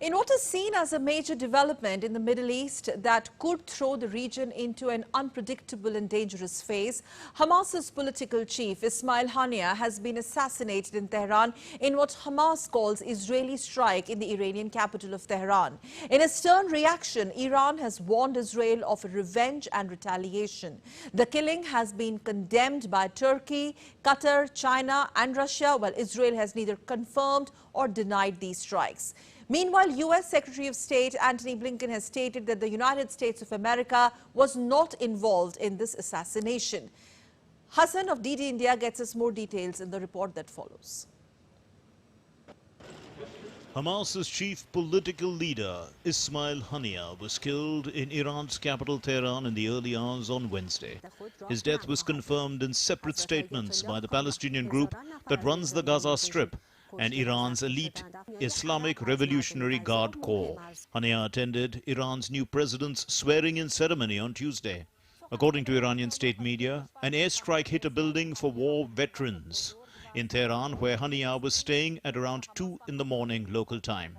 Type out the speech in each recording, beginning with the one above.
In what is seen as a major development in the Middle East that could throw the region into an unpredictable and dangerous phase, Hamas's political chief Ismail Haniyeh has been assassinated in Tehran in what Hamas calls Israeli strike in the Iranian capital of Tehran. In a stern reaction, Iran has warned Israel of revenge and retaliation. The killing has been condemned by Turkey, Qatar, China and Russia, while Israel has neither confirmed or denied these strikes. Meanwhile, U.S. Secretary of State Antony Blinken has stated that the United States of America was not involved in this assassination. Hassan of DD India gets us more details in the report that follows. Hamas's chief political leader, Ismail Haniyeh, was killed in Iran's capital Tehran in the early hours on Wednesday. His death was confirmed in separate statements by the Palestinian group that runs the Gaza Strip and Iran's elite Islamic Revolutionary Guard Corps. Haniyeh attended Iran's new president's swearing-in ceremony on Tuesday. According to Iranian state media, an airstrike hit a building for war veterans in Tehran, where Haniyeh was staying at around 2 in the morning local time.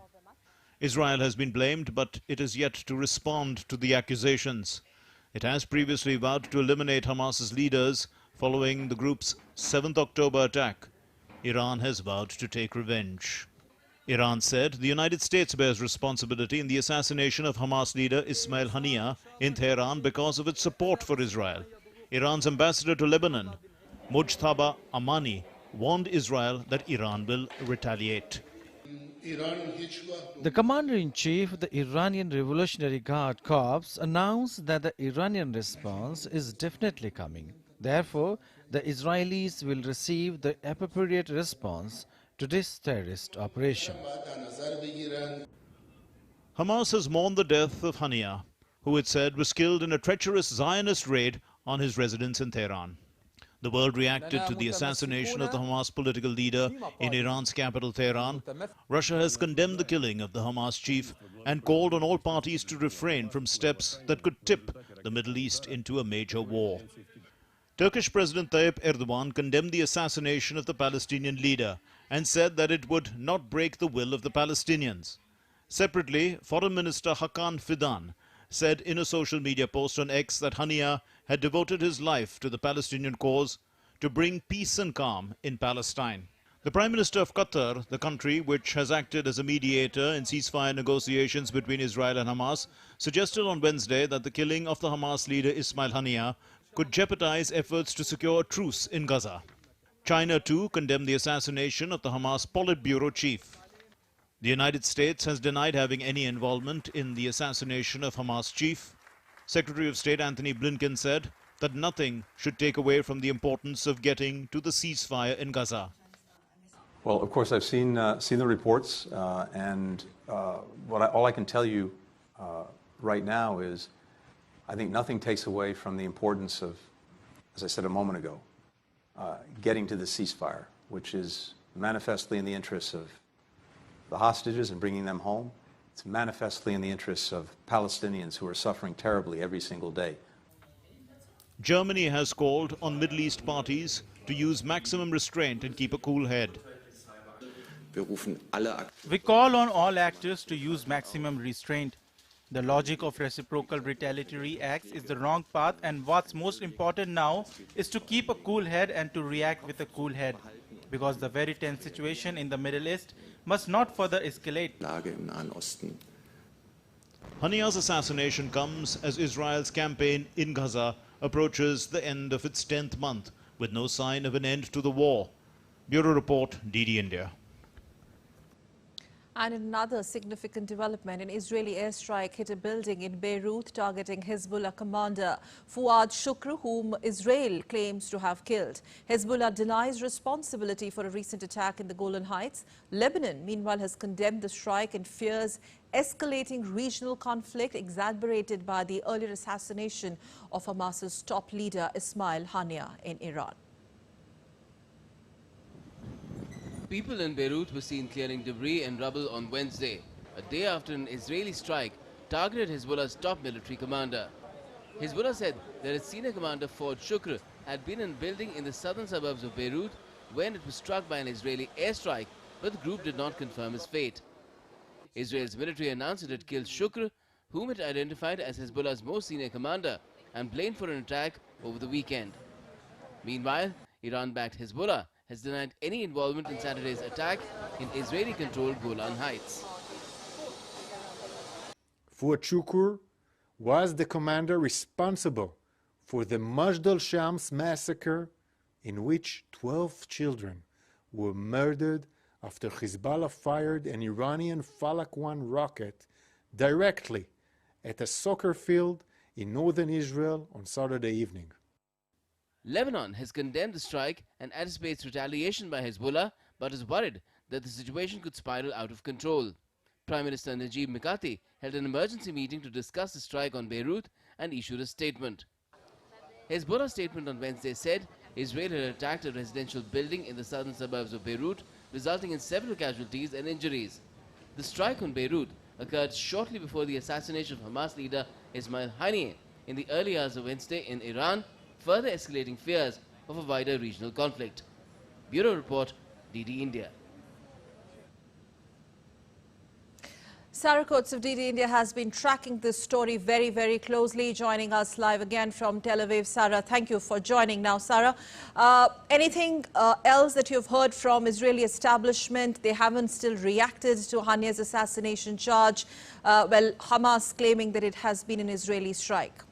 Israel has been blamed, but it is yet to respond to the accusations. It has previously vowed to eliminate Hamas's leaders following the group's 7th October attack. Iran has vowed to take revenge. Iran said the United States bears responsibility in the assassination of Hamas leader Ismail Haniyeh in Tehran because of its support for Israel. Iran's ambassador to Lebanon, Mujtaba Amani, warned Israel that Iran will retaliate. The commander-in-chief of the Iranian Revolutionary Guard Corps announced that the Iranian response is definitely coming. Therefore, the Israelis will receive the appropriate response to this terrorist operation. Hamas has mourned the death of Haniyeh, who it said was killed in a treacherous Zionist raid on his residence in Tehran. The world reacted to the assassination of the Hamas political leader in Iran's capital Tehran. Russia has condemned the killing of the Hamas chief and called on all parties to refrain from steps that could tip the Middle East into a major war. Turkish President Tayyip Erdogan condemned the assassination of the Palestinian leader and said that it would not break the will of the Palestinians. Separately, Foreign Minister Hakan Fidan said in a social media post on X that Haniyeh had devoted his life to the Palestinian cause to bring peace and calm in Palestine. The Prime Minister of Qatar, the country which has acted as a mediator in ceasefire negotiations between Israel and Hamas, suggested on Wednesday that the killing of the Hamas leader Ismail Haniyeh could jeopardize efforts to secure a truce in Gaza. China, too, condemned the assassination of the Hamas Politburo chief. The United States has denied having any involvement in the assassination of Hamas chief. Secretary of State Antony Blinken said that nothing should take away from the importance of getting to the ceasefire in Gaza. Well, of course, I've seen the reports, and all I can tell you right now is I think nothing takes away from the importance of, as I said a moment ago, getting to the ceasefire, which is manifestly in the interests of the hostages and bringing them home. It's manifestly in the interests of Palestinians who are suffering terribly every single day. Germany has called on Middle East parties to use maximum restraint and keep a cool head. We call on all actors to use maximum restraint. The logic of reciprocal retaliatory acts is the wrong path, and what's most important now is to keep a cool head and to react with a cool head, because the very tense situation in the Middle East must not further escalate. Haniyeh's assassination comes as Israel's campaign in Gaza approaches the end of its 10th month, with no sign of an end to the war. Bureau Report, DD India. And in another significant development, an Israeli airstrike hit a building in Beirut targeting Hezbollah commander Fuad Shukr, whom Israel claims to have killed. Hezbollah denies responsibility for a recent attack in the Golan Heights. Lebanon, meanwhile, has condemned the strike and fears escalating regional conflict exacerbated by the earlier assassination of Hamas's top leader Ismail Haniyeh in Iran. People in Beirut were seen clearing debris and rubble on Wednesday, a day after an Israeli strike targeted Hezbollah's top military commander. Hezbollah said that its senior commander Fuad Shukr had been in a building in the southern suburbs of Beirut when it was struck by an Israeli airstrike, but the group did not confirm his fate. Israel's military announced it had killed Shukr, whom it identified as Hezbollah's most senior commander, and blamed for an attack over the weekend. Meanwhile, Iran-backed Hezbollah has denied any involvement in Saturday's attack in Israeli-controlled Golan Heights. Fuad Shukr was the commander responsible for the Majd al-Shams massacre, in which 12 children were murdered after Hezbollah fired an Iranian Falak 1 rocket directly at a soccer field in northern Israel on Saturday evening. Lebanon has condemned the strike and anticipates retaliation by Hezbollah, but is worried that the situation could spiral out of control. Prime Minister Najib Mikati held an emergency meeting to discuss the strike on Beirut and issued a statement. Hezbollah's statement on Wednesday said Israel had attacked a residential building in the southern suburbs of Beirut, resulting in several casualties and injuries. The strike on Beirut occurred shortly before the assassination of Hamas leader Ismail Haniyeh in the early hours of Wednesday in Iran, further escalating fears of a wider regional conflict. Bureau Report, DD India. Sarah Coates of DD India has been tracking this story very, very closely, joining us live again from Tel Aviv. Sarah, thank you for joining. Now, Sarah, anything else that you've heard from Israeli establishment? They haven't still reacted to Haniyeh's assassination charge. Well, Hamas claiming that it has been an Israeli strike.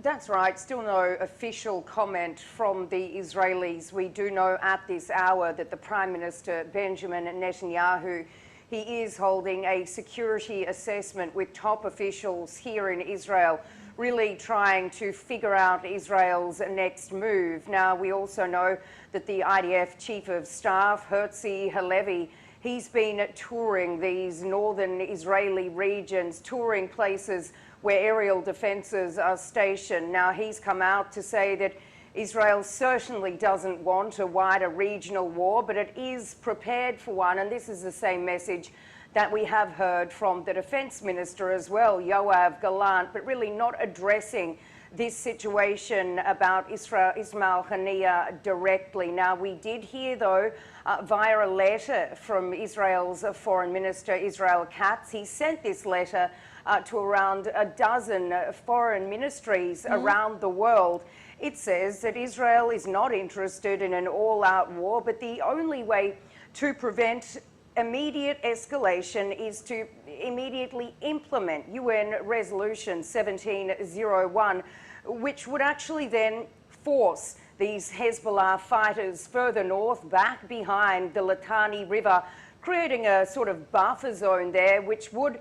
That's right. Still no official comment from the Israelis. We do know at this hour that the Prime Minister, Benjamin Netanyahu, he is holding a security assessment with top officials here in Israel, really trying to figure out Israel's next move. Now, we also know that the IDF Chief of Staff, Herzi Halevi, he's been touring these northern Israeli regions, touring places where aerial defences are stationed. Now, he's come out to say that Israel certainly doesn't want a wider regional war, but it is prepared for one. And this is the same message that we have heard from the Defence Minister as well, Yoav Gallant, but really not addressing this situation about Ismail Haniyeh directly. Now, we did hear, though, via a letter from Israel's Foreign Minister, Israel Katz. He sent this letter to around a dozen foreign ministries around the world. It says that Israel is not interested in an all-out war, but the only way to prevent immediate escalation is to immediately implement UN Resolution 1701, which would actually then force these Hezbollah fighters further north, back behind the Litani River, creating a sort of buffer zone there, which would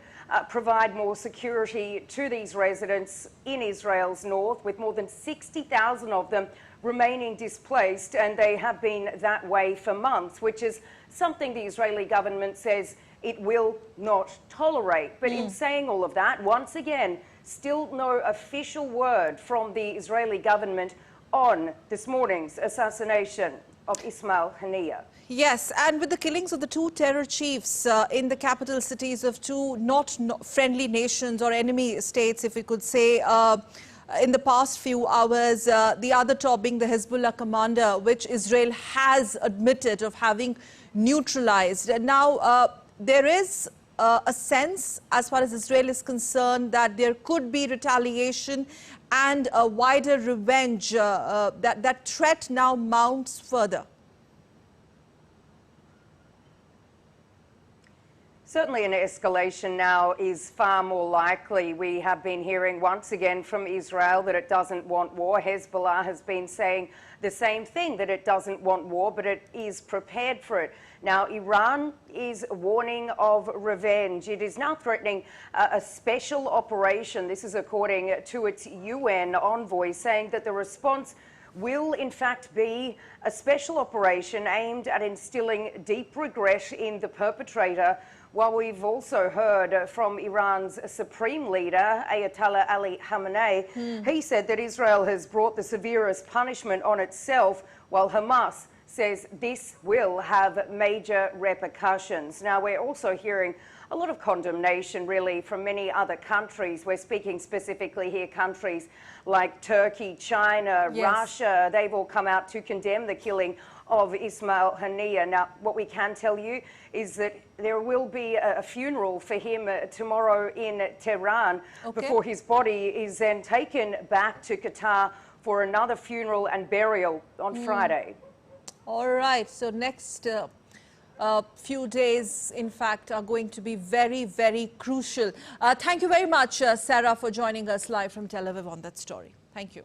provide more security to these residents in Israel's north, with more than 60,000 of them remaining displaced, and they have been that way for months, which is something the Israeli government says it will not tolerate. But in saying all of that, once again, still no official word from the Israeli government on this morning's assassination of Ismail Haniyeh. Yes, and with the killings of the two terror chiefs in the capital cities of two not friendly nations or enemy states, if we could say, in the past few hours, the other top being the Hezbollah commander, which Israel has admitted of having neutralized. And now there is a sense, as far as Israel is concerned, that there could be retaliation and a wider revenge, that threat now mounts further. Certainly an escalation now is far more likely. We have been hearing once again from Israel that it doesn't want war. Hezbollah has been saying the same thing, that it doesn't want war, but it is prepared for it. Now, Iran is warning of revenge. It is now threatening a special operation. This is according to its UN envoy, saying that the response will in fact be a special operation aimed at instilling deep regret in the perpetrator. While we've also heard from Iran's supreme leader, Ayatollah Ali Khamenei, he said that Israel has brought the severest punishment on itself, while Hamas says this will have major repercussions. Now, we're also hearing a lot of condemnation, really, from many other countries. We're speaking specifically here, countries like Turkey, China, Russia. They've all come out to condemn the killing of Ismail Haniyeh. Now, what we can tell you is that there will be a funeral for him tomorrow in Tehran before his body is then taken back to Qatar for another funeral and burial on Friday. All right, so next few days, in fact, are going to be very, very crucial. Thank you very much, Sarah, for joining us live from Tel Aviv on that story. Thank you.